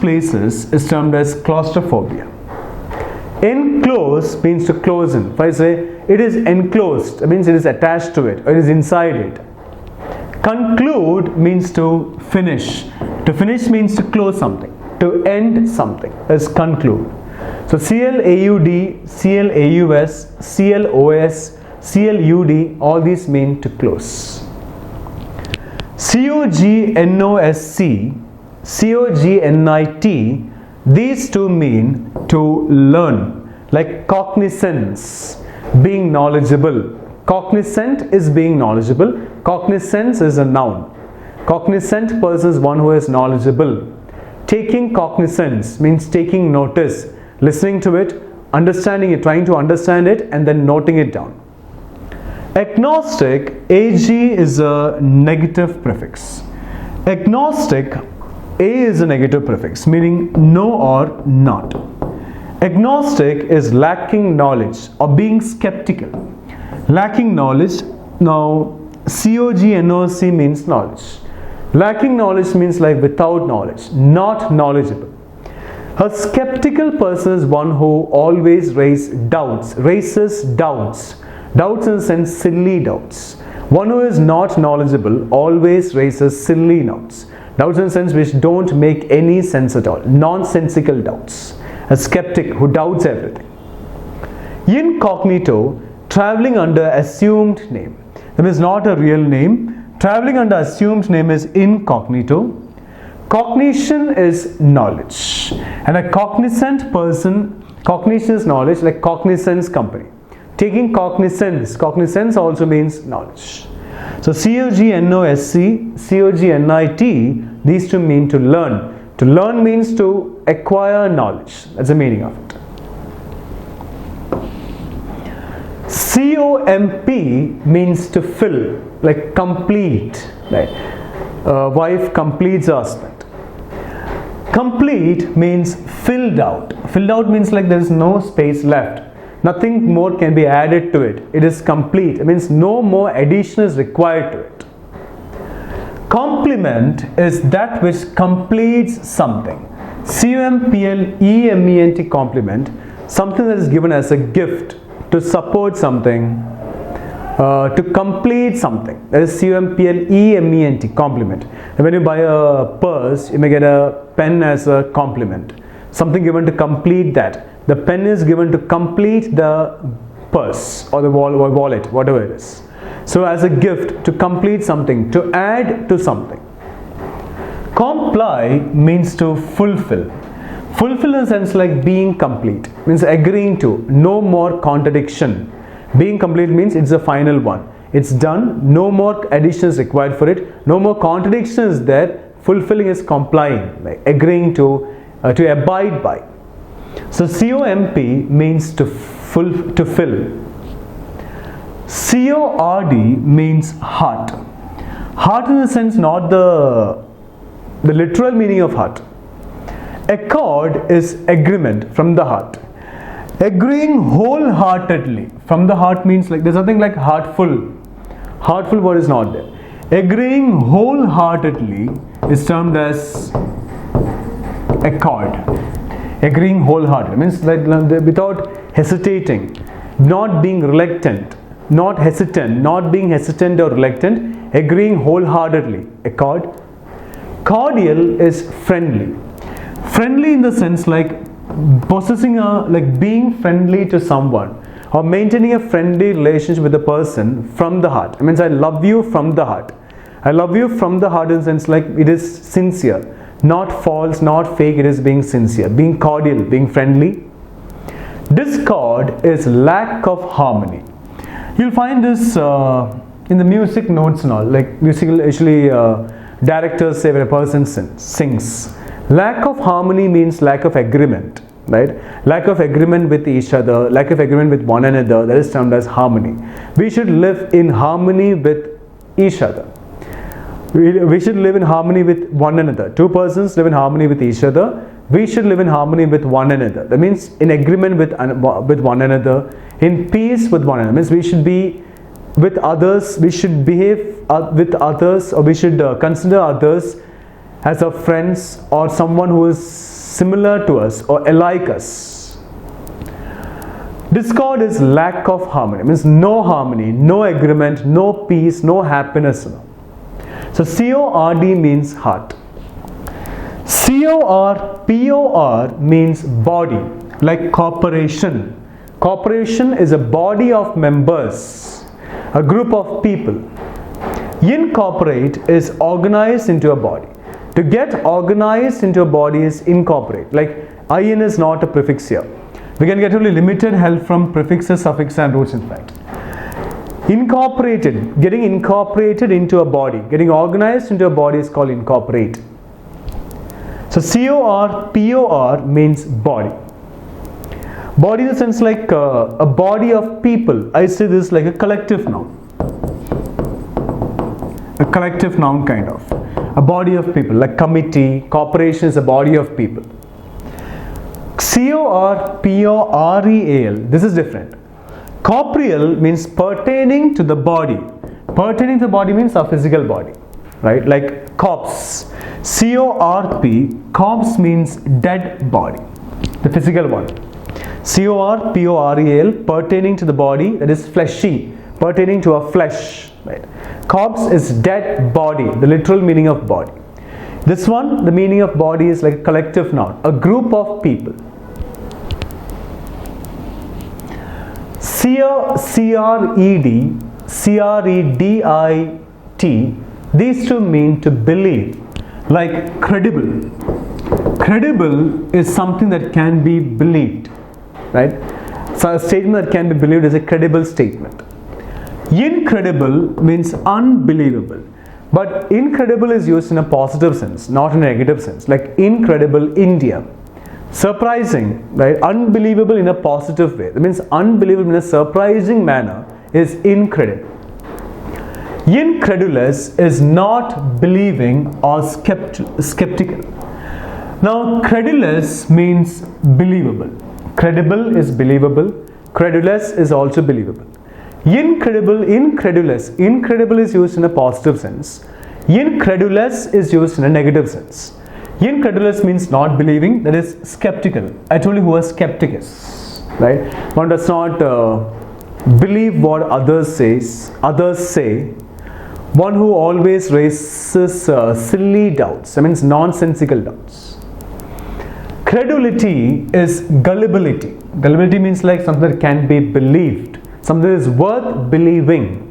places is termed as claustrophobia. Enclose means to close in. If I say it is enclosed, it means it is attached to it or it is inside it. Conclude means to finish. To finish means to close something, to end something. Is conclude. So CLAUD, CLAUS, CLOS, CLUD, all these mean to close. COGNOSC, COGNIT, these two mean to learn, like cognizance, being knowledgeable. Cognizant is being knowledgeable. Cognizance is a noun. Cognizant person is one who is knowledgeable. Taking cognizance means taking notice, listening to it, understanding it, trying to understand it, and then noting it down. Agnostic, AG is a negative prefix. Agnostic, A is a negative prefix, meaning no or not. Agnostic is lacking knowledge or being skeptical. Lacking knowledge, now COGNOC means knowledge. Lacking knowledge means like without knowledge, not knowledgeable. A skeptical person is one who always raises doubts. Doubts in the sense silly doubts. One who is not knowledgeable always raises silly doubts. Doubts in the sense which don't make any sense at all. Nonsensical doubts. A skeptic who doubts everything. Incognito, traveling under assumed name. That is not a real name. Traveling under assumed name is incognito. Cognition is knowledge. And a cognizant person, cognition is knowledge, like cognizance company. Taking cognizance also means knowledge. So COGNOSC, COGNIT, these two mean to learn. To learn means to acquire knowledge. That's the meaning of it. COMP means to fill, like complete. Right? Wife completes her husband. Complete means filled out. Filled out means like there is no space left. Nothing more can be added to it. It is complete. It means no more addition is required to it. Complement is that which completes something. COMPLEMENT, complement, something that is given as a gift to support something, to complete something. That is COMPLEMENT, complement. And when you buy a purse, you may get a pen as a compliment. Something given to complete that. The pen is given to complete the purse or the wallet, whatever it is. So as a gift to complete something, to add to something. Comply means to fulfill. Fulfill in a sense like being complete, means agreeing to, no more contradiction. Being complete means it's the final one. It's done, no more addition is required for it, no more contradiction is there. Fulfilling is complying, like agreeing to abide by. So COMP means to fill. CORD means heart. Heart in the sense not the literal meaning of heart. Accord is agreement from the heart. Agreeing wholeheartedly from the heart means like there's nothing like heartful. Heartful word is not there. Agreeing wholeheartedly is termed as accord. Agreeing wholeheartedly means like without hesitating, not being reluctant, not hesitant, not being hesitant or reluctant, agreeing wholeheartedly. Accord. Cordial is friendly. Friendly in the sense like possessing like being friendly to someone or maintaining a friendly relationship with a person from the heart. It means I love you from the heart. I love you from the heart in the sense like it is sincere, not false, not fake, it is being sincere, being cordial, being friendly. Discord is lack of harmony. You'll find this in the music notes and all, like musical usually directors say when a person sings. Lack of harmony means lack of agreement, right? Lack of agreement with each other, lack of agreement with one another, that is termed as harmony. We should live in harmony with each other. We should live in harmony with one another. Two persons live in harmony with each other. We should live in harmony with one another. That means in agreement with one another, in peace with one another. That means we should be with others, we should behave with others, or we should consider others as our friends or someone who is similar to us or alike us. Discord is lack of harmony, means no harmony, no agreement, no peace, no happiness. So CORD means heart. CORPOR means body, like corporation. Corporation is a body of members, a group of people. Incorporate is organized into a body. To get organized into a body is incorporate. Like IN is not a prefix here. We can get only limited help from prefixes, suffixes and roots in fact. Incorporated, getting incorporated into a body, getting organized into a body is called incorporate. So CORPOR means body. Body in the sense like a body of people. I say this like a collective noun. A collective noun kind of. A body of people like committee, corporation is a body of people. CORPOREAL, this is different. Corporeal means pertaining to the body. Pertaining to the body means our physical body, right? Like corpse. CORP, corpse means dead body, the physical body. CORPOREAL, pertaining to the body, that is fleshy, pertaining to our flesh, right? Corpse is dead body, the literal meaning of body. This one, the meaning of body is like a collective noun, a group of people. CRED, these two mean to believe, like credible. Credible is something that can be believed, right? So a statement that can be believed is a credible statement. Incredible means unbelievable, but incredible is used in a positive sense, not in a negative sense, like incredible India. Surprising, right? Unbelievable in a positive way. That means unbelievable in a surprising manner is incredible. Incredulous is not believing or skeptical. Now, credulous means believable. Credible is believable. Credulous is also believable. Incredulous. Incredible is used in a positive sense. Incredulous is used in a negative sense. Incredulous means not believing, that is skeptical. I told you who a skeptic is, right? One does not believe what others say. One who always raises silly doubts, that means nonsensical doubts. Credulity is gullibility. Gullibility means like something that can be believed, something that is worth believing.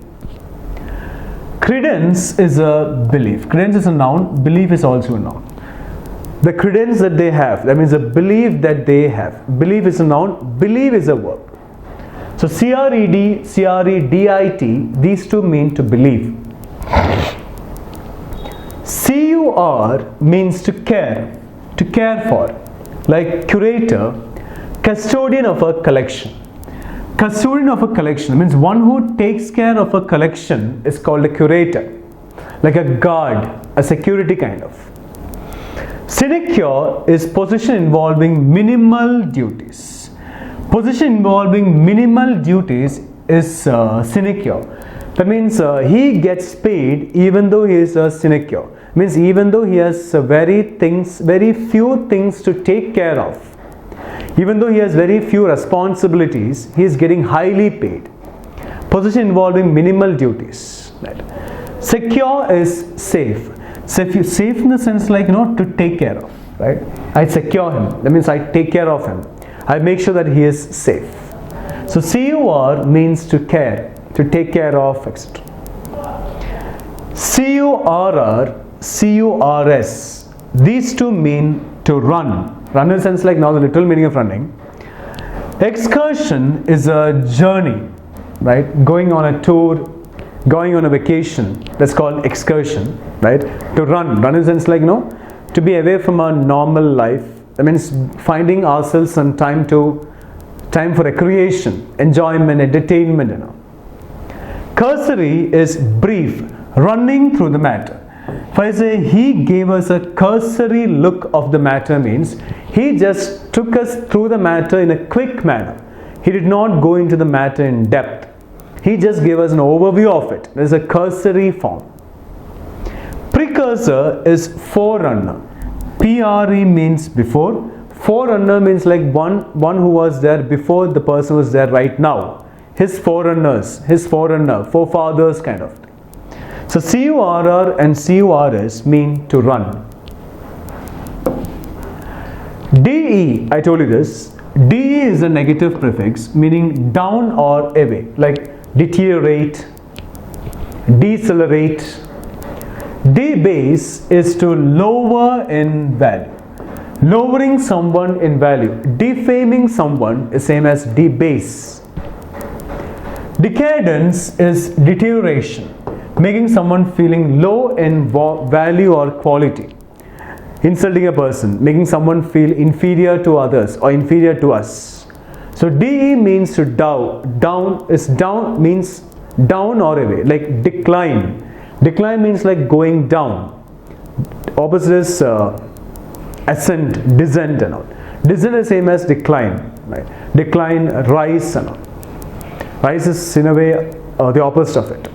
Credence is a belief. Credence is a noun, belief is also a noun. The credence that they have, that means the belief that they have. Belief is a noun, believe is a verb. So CRED, CREDIT, these two mean to believe. CUR means to care for, like curator, custodian of a collection. Custodian of a collection means one who takes care of a collection is called a curator, like a guard, a security kind of. Sinecure is position involving minimal duties. Position involving minimal duties is sinecure. That means he gets paid even though he is a sinecure. Means even though he has very few things to take care of, even though he has very few responsibilities, he is getting highly paid. Position involving minimal duties. Right? Secure is safe. Safe in the sense like to take care of. Right? I secure him. That means I take care of him. I make sure that he is safe. So CUR means to care, to take care of, etc. CURR, CURS, these two mean to run. Run in the sense like now the literal meaning of running. Excursion is a journey, right? Going on a tour, going on a vacation, that's called excursion, right? To run in the sense like to be away from our normal life. That means finding ourselves some time for recreation, enjoyment, entertainment. Cursory is brief, running through the matter. If I say he gave us a cursory look of the matter, means he just took us through the matter in a quick manner. He did not go into the matter in depth. He just gave us an overview of it. There is a cursory form. Precursor is forerunner. PRE means before. Forerunner means like one who was there before the person was there right now. His forerunners, his forerunner, forefathers kind of thing. So CURR and CURS mean to run. DE, I told you this. DE is a negative prefix meaning down or away, like deteriorate, decelerate. Debase is to lower in value. Lowering someone in value. Defaming someone is same as debase. Decadence is deterioration, making someone feeling low in value or quality. Insulting a person, making someone feel inferior to others or inferior to us. So DE means to down means down or away, like decline. Decline means like going down. Opposite is ascent, descent and all. Descent is same as decline, right? Decline, rise and all. Rise is in a way the opposite of it.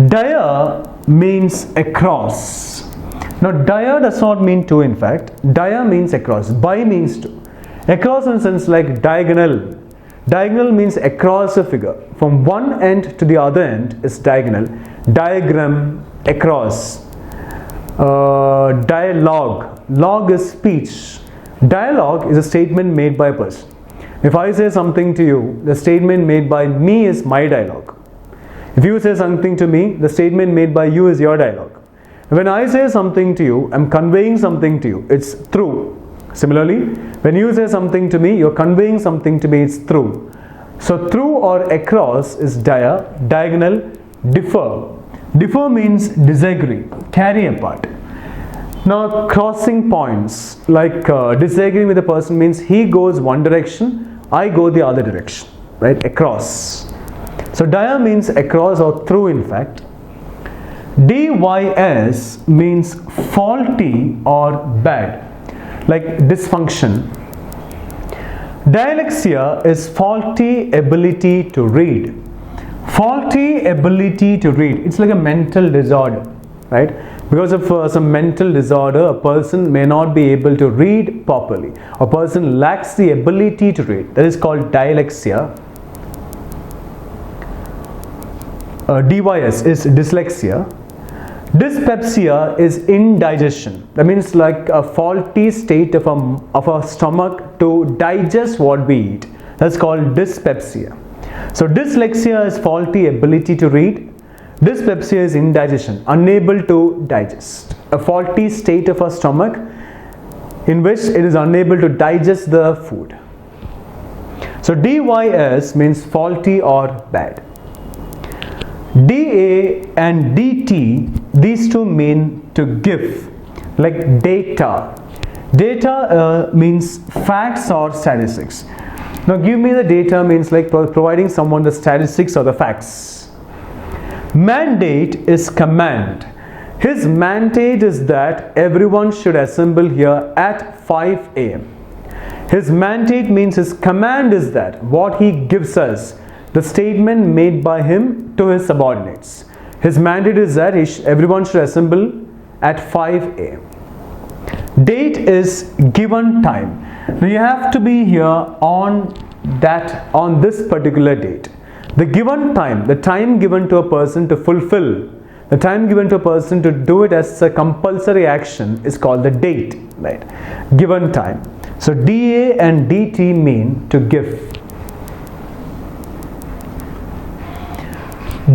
Dia means across. Now dia does not mean to, in fact. Dia means across. By means to. Across in a sense like diagonal. Diagonal means across a figure. From one end to the other end is diagonal. Diagram, across. Dialogue. Log is speech. Dialogue is a statement made by a person. If I say something to you, the statement made by me is my dialogue. If you say something to me, the statement made by you is your dialogue. When I say something to you, I'm conveying something to you. It's through. Similarly, when you say something to me, you're conveying something to me. It's through. So through or across is dia. Diagonal, differ. Differ means disagree, carry apart. Now crossing points, like disagreeing with a person means he goes one direction, I go the other direction, right? Across. So dia means across or through, in fact. DYS means faulty or bad, like dysfunction. Dyslexia is faulty ability to read. Faulty ability to read. It's like a mental disorder, right? Because of some mental disorder, a person may not be able to read properly. A person lacks the ability to read. That is called dyslexia. DYS is dyslexia. Dyspepsia is indigestion. That means like a faulty state of a stomach to digest what we eat. That's called dyspepsia. So dyslexia is faulty ability to read. Dyspepsia is indigestion, unable to digest. A faulty state of a stomach in which it is unable to digest the food. So DYS means faulty or bad. DA and DT, these two mean to give, like data. Data means facts or statistics. Now give me the data means like providing someone the statistics or the facts. Mandate is command. His mandate is that everyone should assemble here at 5 a.m. His mandate means his command is that what he gives us, the statement made by him to his subordinates. His mandate is that everyone should assemble at 5 a.m. Date is given time. Now you have to be here on this particular date. The given time, the time given to a person to fulfill, the time given to a person to do it as a compulsory action is called the date, right? Given time. So DA and DT mean to give.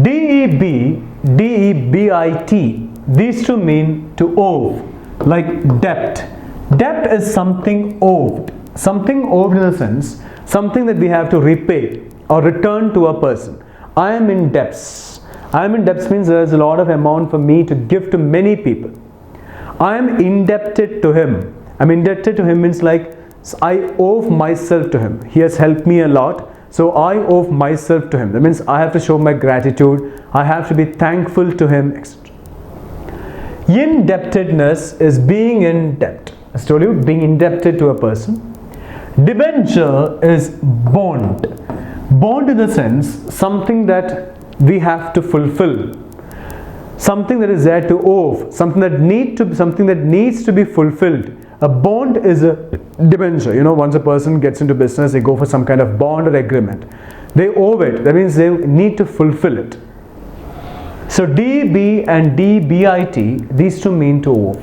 DEB, DEBIT, these two mean to owe, like debt. Debt is something owed. Something owed in a sense, something that we have to repay or return to a person. I am in debts. I am in debts means there is a lot of amount for me to give to many people. I am indebted to him. I'm indebted to him means like I owe myself to him. He has helped me a lot. So I owe myself to him. That means I have to show my gratitude. I have to be thankful to him, etc. Indebtedness is being in debt. I told you, being indebted to a person. Debenture is bond. Bond in the sense, something that we have to fulfill. something that is there to owe, something that needs to be fulfilled. A bond is a debenture. You know, once a person gets into business, they go for some kind of bond or agreement. They owe it. That means they need to fulfill it. So DB and DBIT, these two mean to owe.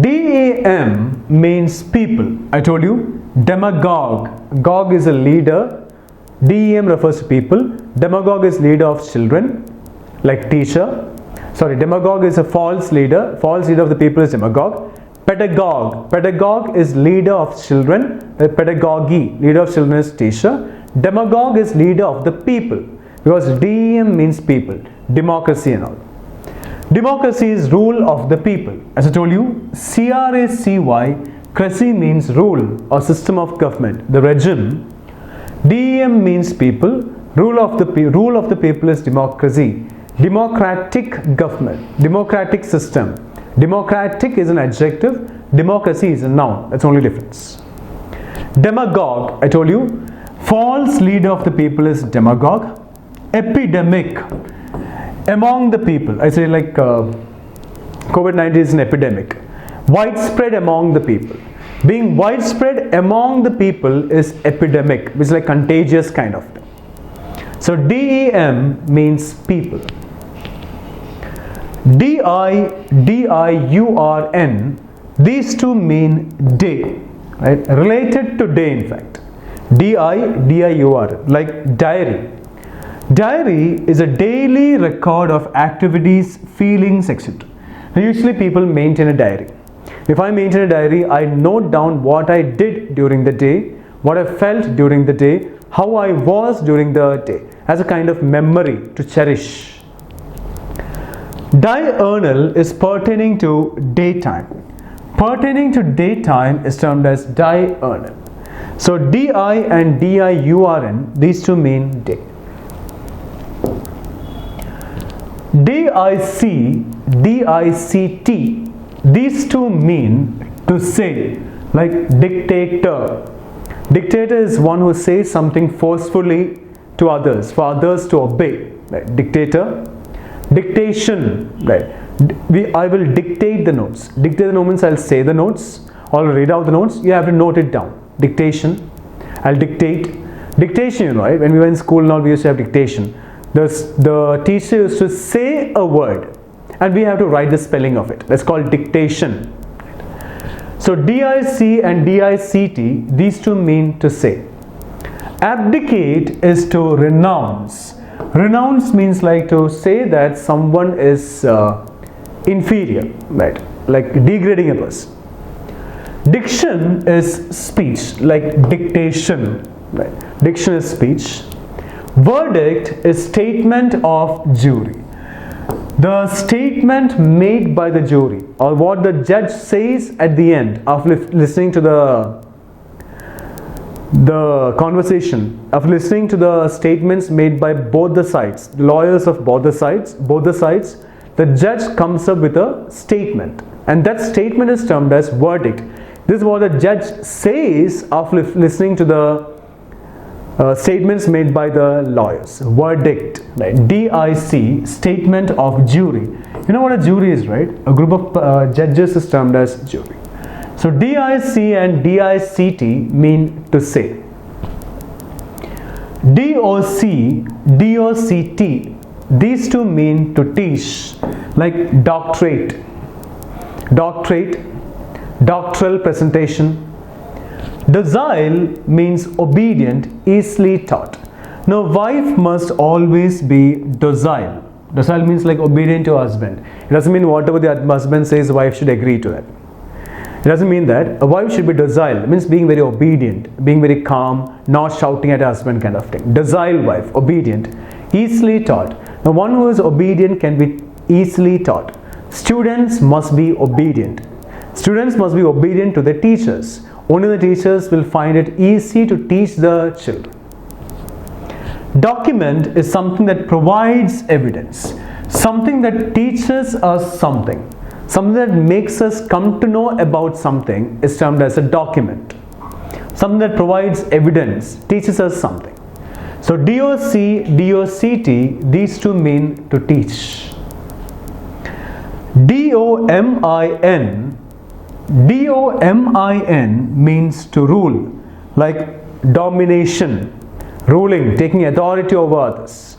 DEM means people. I told you, demagogue. Gog is a leader. DEM refers to people. Demagogue is leader of children, like teacher. Sorry, demagogue is a false leader. False leader of the people is demagogue. Pedagogue. Pedagogue is leader of children. Pedagogy, leader of children is teacher. Demagogue is leader of the people, because DEM means people, democracy and all. Democracy is rule of the people. As I told you, CRACY, cracy means rule or system of government, the regime. DEM means people, rule of the people is democracy. Democratic government, democratic system. Democratic is an adjective, democracy is a noun. That's the only difference. Demagogue, I told you, false leader of the people is demagogue. Epidemic, among the people. I say like COVID-19 is an epidemic. Widespread among the people. Being widespread among the people is epidemic, which is like contagious kind of thing. So DEM means people. DIURN, these two mean day, right? Related to day, in fact. DIURN, like diary. Diary is a daily record of activities, feelings, etc. Now, usually people maintain a diary. If I maintain a diary, I note down what I did during the day, what I felt during the day, how I was during the day, as a kind of memory to cherish. Diurnal is pertaining to daytime. Pertaining to daytime is termed as diurnal. So DI and DIURN, these two mean day. DIC, DICT, these two mean to say, like dictator. Dictator is one who says something forcefully to others, for others to obey. Right? Dictator. Dictation, right? I will dictate the notes. Dictate the notes means I'll say the notes, or I'll read out the notes. You have to note it down. Dictation. I'll dictate. Dictation, you know, right? When we were in school now, we used to have dictation. The teacher used to say a word and we have to write the spelling of it. That's called dictation. So DIC and DICT, these two mean to say. Abdicate is to renounce. Renounce means like to say that someone is inferior, right? Like degrading a person. Diction is speech, like dictation, right? Diction is speech. Verdict is statement of jury. The statement made by the jury, or what the judge says at the end after listening to the conversation, after listening to the statements made by both the sides, lawyers of both the sides, the judge comes up with a statement, and that statement is termed as verdict. This is what the judge says after listening to the statements made by the lawyers. Verdict, right? DIC, statement of jury. You know what a jury is, right? A group of judges is termed as jury. So DIC and DICT mean to say. DOC, DOCT, these two mean to teach, like doctorate, doctoral presentation. Docile means obedient, easily taught. Now, wife must always be docile. Docile means like obedient to her husband. It doesn't mean whatever the husband says, the wife should agree to that. It doesn't mean that. A wife should be docile. It means being very obedient, being very calm, not shouting at her husband kind of thing. Docile wife, obedient, easily taught. Now, one who is obedient can be easily taught. Students must be obedient. Students must be obedient to their teachers. Only the teachers will find it easy to teach the children. Document is something that provides evidence, something that teaches us something that makes us come to know about something is termed as a document. Something that provides evidence, teaches us something. So DOC, DOCT, these two mean to teach. DOMIN, DOMIN means to rule, like domination, ruling, taking authority over others.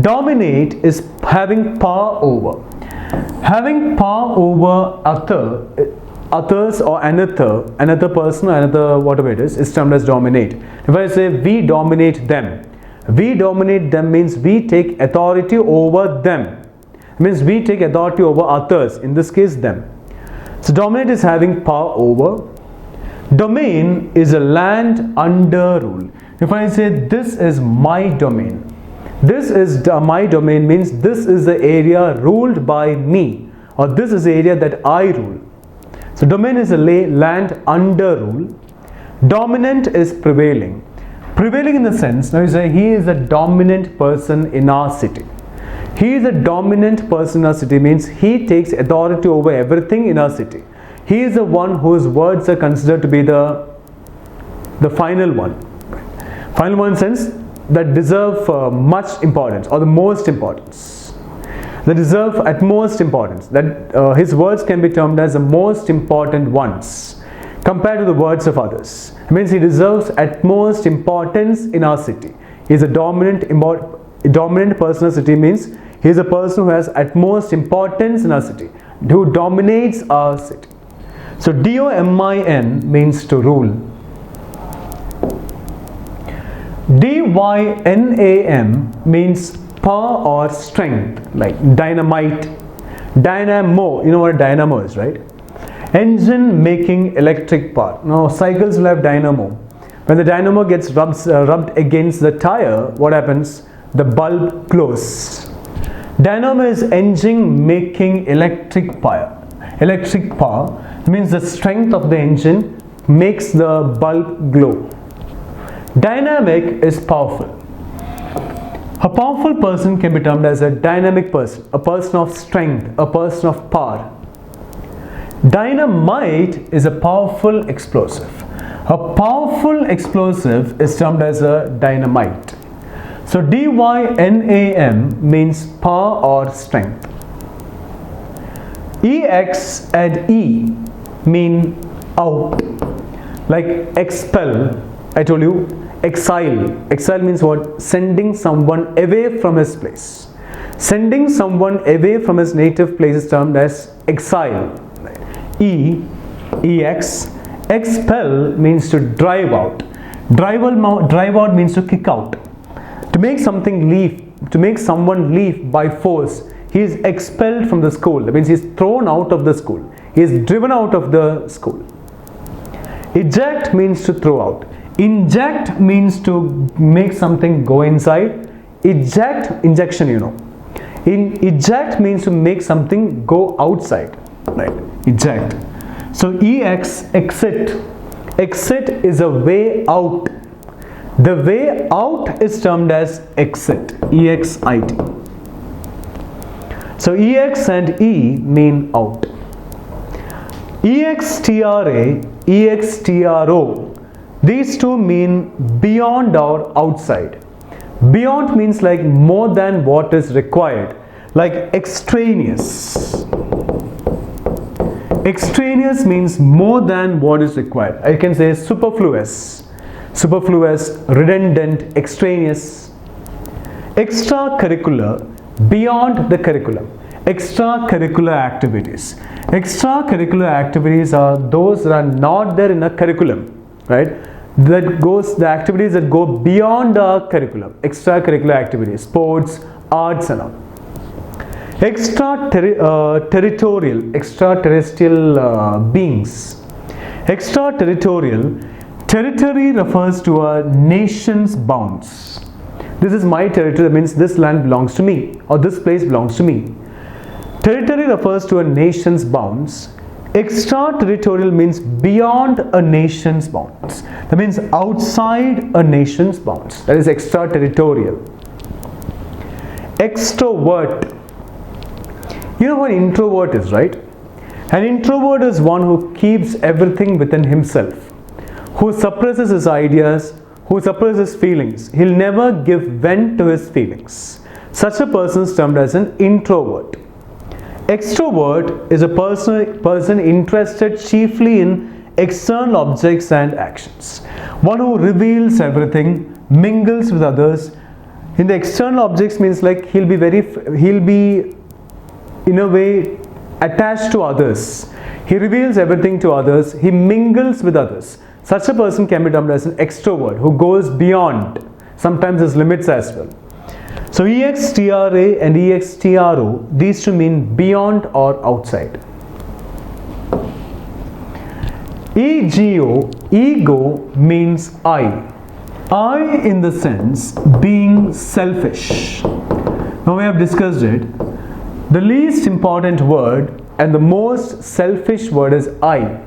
Dominate is having power over. Having power over others or another person, another whatever it is termed as dominate. If I say we dominate them means we take authority over them. It means we take authority over others, in this case them. So dominate is having power over. Domain is a land under rule. If I say this is my domain, this is my domain means this is the area ruled by me, or this is the area that I rule. So domain is a land under rule. Dominant is prevailing. Prevailing in the sense, now you say he is a dominant person in our city. He is a dominant person in our city means he takes authority over everything in our city. He is the one whose words are considered to be the final one. Final one in sense that deserve much importance, or the most importance. That deserve utmost importance. That his words can be termed as the most important ones compared to the words of others. It means he deserves utmost importance in our city. He is a dominant person in our city means he is a person who has utmost importance in our city, who dominates our city. So DOMIN means to rule. DYNAM means power or strength, like dynamite, dynamo. You know what a dynamo is, right? Engine making electric power. Now cycles will have dynamo. When the dynamo gets rubbed against the tire, what happens? The bulb glows. Dynamo is engine making electric power. Electric power means the strength of the engine makes the bulb glow. Dynamic is powerful. A powerful person can be termed as a dynamic person, a person of strength, a person of power. Dynamite is a powerful explosive. A powerful explosive is termed as a dynamite. So DYNAM means power or strength. EX and E mean out, like expel. I told you exile. Exile means what? Sending someone away from his place. Sending someone away from his native place is termed as exile. EX. Expel means to drive out. Drive out means to kick out. To make something leave, to make someone leave by force, he is expelled from the school. That means he is thrown out of the school. He is driven out of the school. Eject means to throw out. Inject means to make something go inside. Eject, injection, you know. Eject means to make something go outside. Right? Eject. So EX, exit. Exit is a way out. The way out is termed as exit. EXIT. So EX and E mean out. EXTRA, EXTRO. These two mean beyond or outside. Beyond means like more than what is required, like extraneous. Extraneous means more than what is required. I can say superfluous. Superfluous, redundant, extraneous. Extracurricular, beyond the curriculum. Extracurricular activities. Extracurricular activities are those that are not there in a curriculum, right? The activities that go beyond our curriculum. Extracurricular activities, sports, arts and all. Extraterrestrial beings. Extraterritorial. Territory refers to a nation's bounds. This is my territory, that means this land belongs to me, or this place belongs to me. Territory refers to a nation's bounds. Extraterritorial means beyond a nation's bounds. That means outside a nation's bounds. That is extraterritorial. Extrovert. You know what an introvert is, right? An introvert is one who keeps everything within himself, who suppresses his ideas, who suppresses feelings. He'll never give vent to his feelings. Such a person is termed as an introvert. Extrovert is a person interested chiefly in external objects and actions. One who reveals everything, mingles with others. In the external objects means like he'll be in a way attached to others. He reveals everything to others. He mingles with others. Such a person can be termed as an extrovert who goes beyond sometimes his limits as well. So EXTRA and EXTRO, these two mean beyond or outside. EGO, ego means I. I in the sense being selfish. Now we have discussed it. The least important word and the most selfish word is I.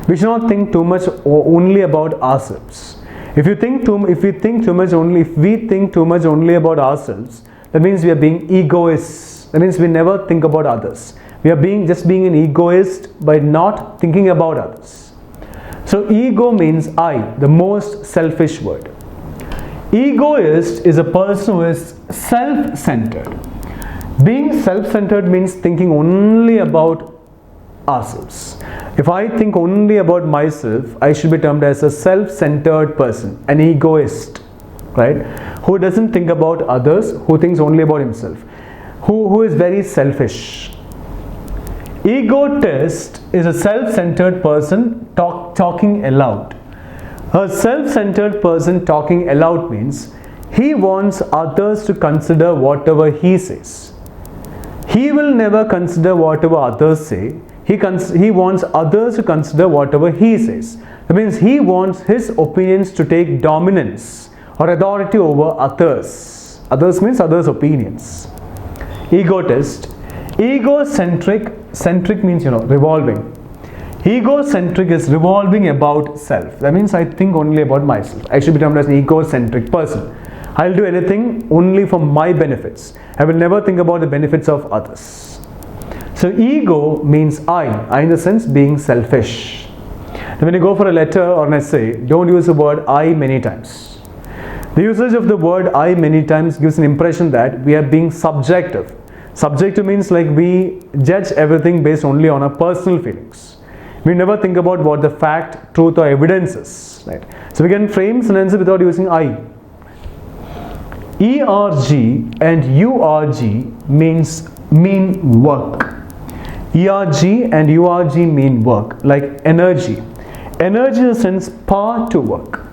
We should not think too much or only about ourselves. If we think too much only about ourselves, that means we are being egoists. That means we never think about others. We are just being an egoist by not thinking about others. So ego means I, the most selfish word. Egoist is a person who is self-centered. Being self-centered means thinking only about ourselves. If I think only about myself, I should be termed as a self-centered person, an egoist, right? Who doesn't think about others, who thinks only about himself, who is very selfish. Egotist is a self-centered person talking aloud. A self-centered person talking aloud means he wants others to consider whatever he says. He will never consider whatever others say. He wants others to consider whatever he says. That means he wants his opinions to take dominance or authority over others. Others means others' opinions. Egotist. Egocentric means revolving. Egocentric is revolving about self. That means I think only about myself. I should be termed as an egocentric person. I'll do anything only for my benefits. I will never think about the benefits of others. So ego means I in the sense being selfish. Now when you go for a letter or an essay, don't use the word I many times. The usage of the word I many times gives an impression that we are being subjective. Subjective means like we judge everything based only on our personal feelings. We never think about what the fact, truth or evidence is. Right? So we can frame sentences without using I. ERG and URG mean work. ERG and URG mean work, like energy. Energy in the sense power to work.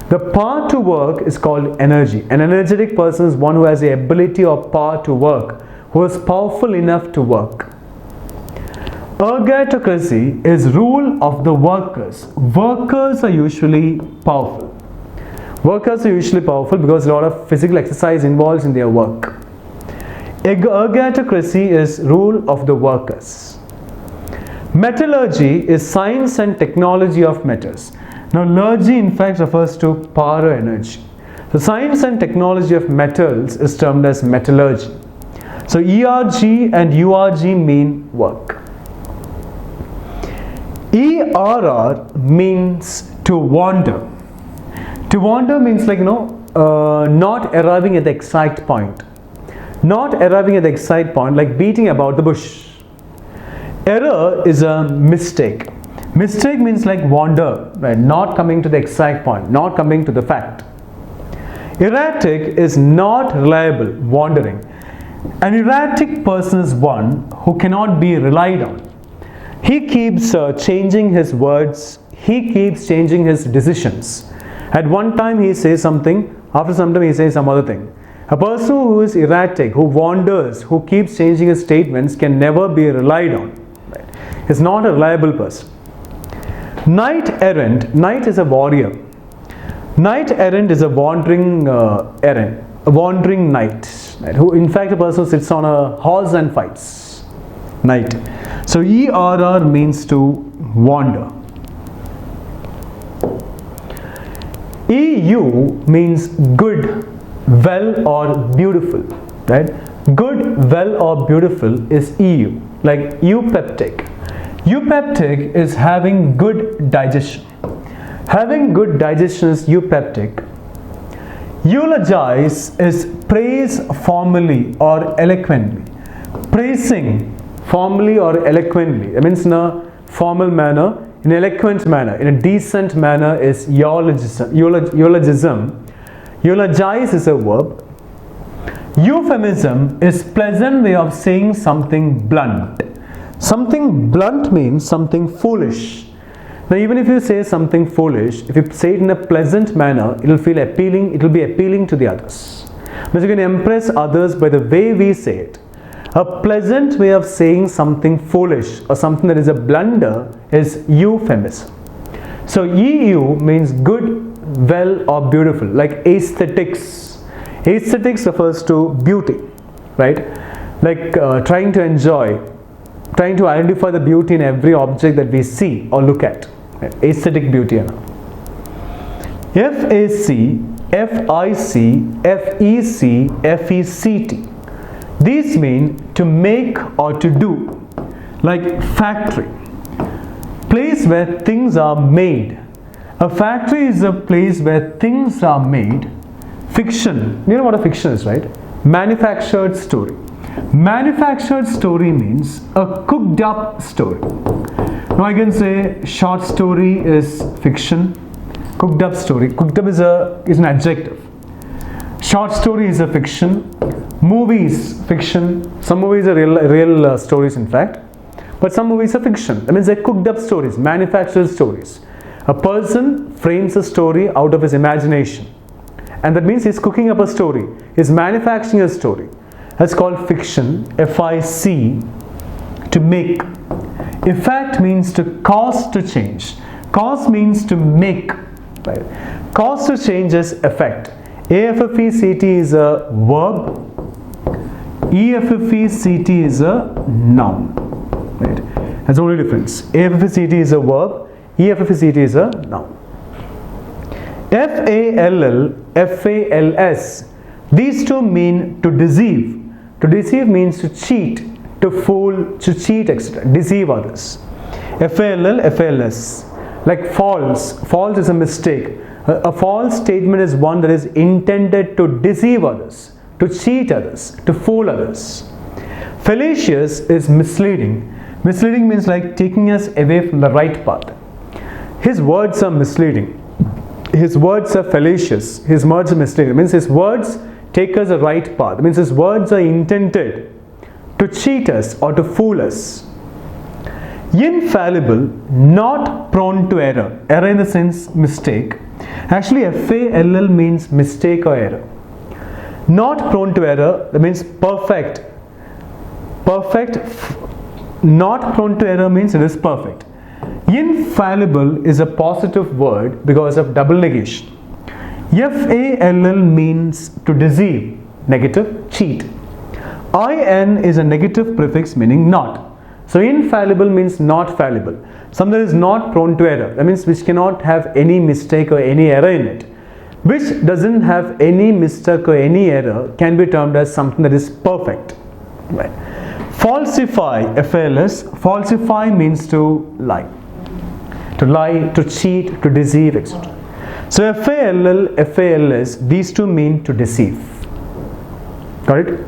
The power to work is called energy. An energetic person is one who has the ability or power to work, who is powerful enough to work. Ergatocracy is rule of the workers. Workers are usually powerful. Workers are usually powerful because a lot of physical exercise involves in their work. Ergatocracy is rule of the workers. Metallurgy is science and technology of metals. Now, metallurgy in fact refers to power or energy. The science and technology of metals is termed as metallurgy. So, ERG and URG mean work. ERR means to wander. To wander means like not arriving at the exact point. Not arriving at the exact point, like beating about the bush. Error is a mistake. Mistake means like wander, right? Not coming to the exact point, not coming to the fact. Erratic is not reliable, wandering. An erratic person is one who cannot be relied on. He keeps changing his words, he keeps changing his decisions. At one time he says something, after some time he says some other thing. A person who is erratic, who wanders, who keeps changing his statements can never be relied on. Right? He's not a reliable person. Knight errant, knight is a warrior. Knight errant is a wandering errant, a wandering knight. Right? Who, in fact, a person who sits on a horse and fights. Knight. So ERR means to wander. EU means good, well or beautiful, right? Good, well or beautiful is EU, like eupeptic. Eupeptic is having good digestion. Having good digestion is eupeptic. Eulogize is praise formally or eloquently. Praising formally or eloquently, that means in a formal manner, in an eloquent manner, in a decent manner, is eulogism. Eulogize is a verb. Euphemism is pleasant way of saying something blunt. Something blunt means something foolish. Now, even if you say something foolish, if you say it in a pleasant manner, it will feel appealing. It will be appealing to the others. Because you can impress others by the way we say it. A pleasant way of saying something foolish or something that is a blunder is euphemism. So EU means good, well, or beautiful, like aesthetics. Aesthetics refers to beauty, right? Like trying to enjoy, trying to identify the beauty in every object that we see or look at. Aesthetic beauty. FAC, FIC, FEC, FECT. These mean to make or to do, like factory, place where things are made. A factory is a place where things are made. Fiction, you know what a fiction is, right? Manufactured story. Manufactured story means a cooked up story. Now I can say short story is fiction, cooked up story. Cooked up is an adjective. Short story is a fiction. Movies, fiction. Some movies are real stories in fact. But some movies are fiction. That means they're cooked up stories, manufactured stories. A person frames a story out of his imagination. And that means he's cooking up a story. He's manufacturing a story. That's called fiction, FIC, to make. Effect means to cause to change. Cause means to make. Right? Cause to change is effect. AFFECT is a verb. EFFECT is a noun. Right? That's the only difference. AFFECT is a verb. EFFECT is a noun. FALL, FALS. These two mean to deceive. To deceive means to cheat, to fool, to cheat, etc. Deceive others. FALL, FALS. Like false. False is a mistake. A false statement is one that is intended to deceive others, to cheat others, to fool others. Fallacious is misleading. Misleading means like taking us away from the right path. His words are misleading. His words are fallacious. His words are misleading. It means his words take us the right path. It means his words are intended to cheat us or to fool us. Infallible, not prone to error. Error in the sense mistake. Actually, FALL means mistake or error. Not prone to error, that means perfect. Perfect, not prone to error means it is perfect. Infallible is a positive word because of double negation. FALL means to deceive, negative, cheat. IN is a negative prefix meaning not. So infallible means not fallible. Something that is not prone to error. That means which cannot have any mistake or any error in it. Which doesn't have any mistake or any error can be termed as something that is perfect. Right. Falsify, FALS. Falsify means to lie. To lie, to cheat, to deceive, etc. So FALL, FALS, these two mean to deceive. Got it?